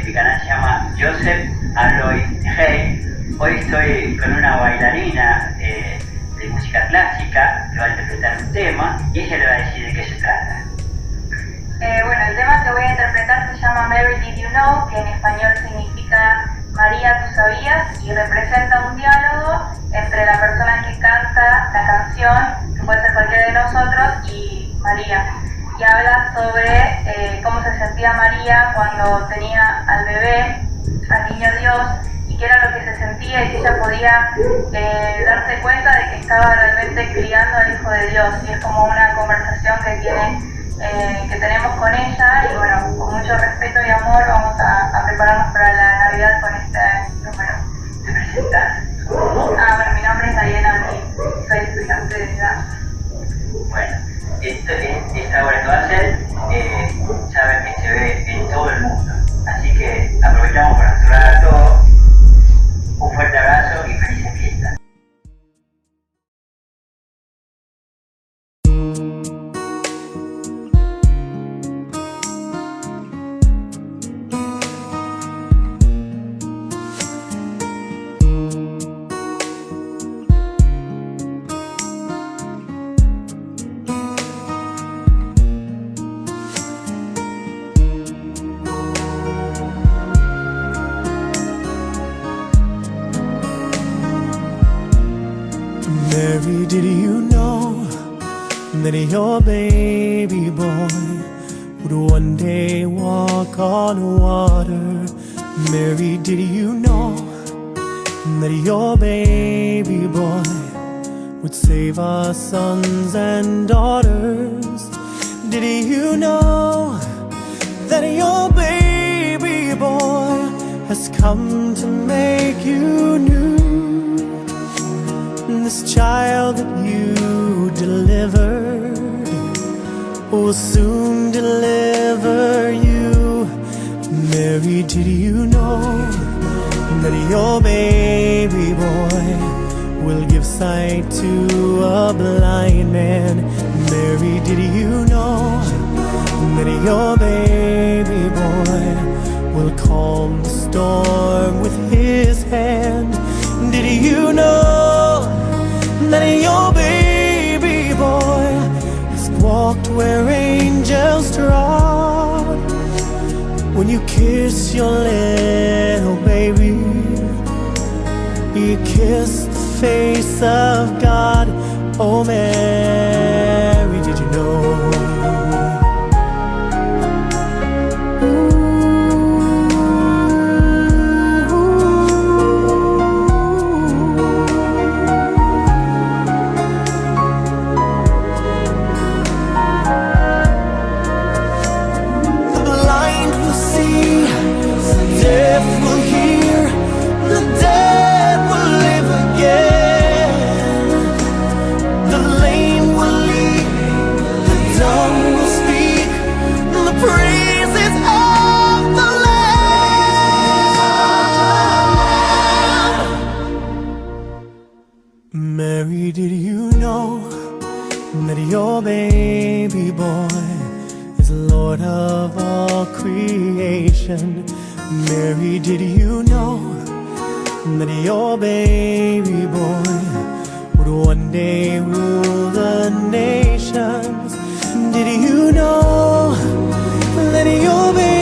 mi canal se llama Alois JEY. Hoy estoy con una bailarina de música clásica que va a interpretar un tema y ella le va a decir de qué se trata. Bueno, el tema que voy a interpretar se llama Mary Did You Know, que en español significa María, ¿tú sabías? Y representa un diálogo entre la persona que canta la canción, que puede ser cualquiera de nosotros, y María. Y habla sobre cómo se sentía María cuando tenía al bebé, al niño Dios, y qué era lo que se sentía y si ella podía darse cuenta de que estaba realmente criando al Hijo de Dios. Y es como una conversación que tenemos con ella, y bueno, con mucho respeto y amor vamos a prepararnos para la Navidad con este número. ¿Te presentas? Bueno, mi nombre es Daiana, soy estudiante de danza. Bueno, esta obra que va a hacer, sabe que se ve en todo el mundo. Así que aprovechamos para saludar a todos. Un fuerte abrazo y felices fiestas. Mary, did you know that your baby boy would one day walk on water? Mary, did you know that your baby boy would save our sons and daughters? Did you know that your baby boy has come to make you new? This child that you delivered will soon deliver you. Mary, did you know that your baby boy will give sight to a blind man? Mary, did you know that your baby boy will calm the storm with his hand? Did you know that your baby boy has walked where angels trod? When you kiss your little baby, you kiss the face of God. Oh Mary, did you know? Mary, did you know that your baby boy is Lord of all creation? Mary, did you know that your baby boy would one day rule the nations? Did you know that your baby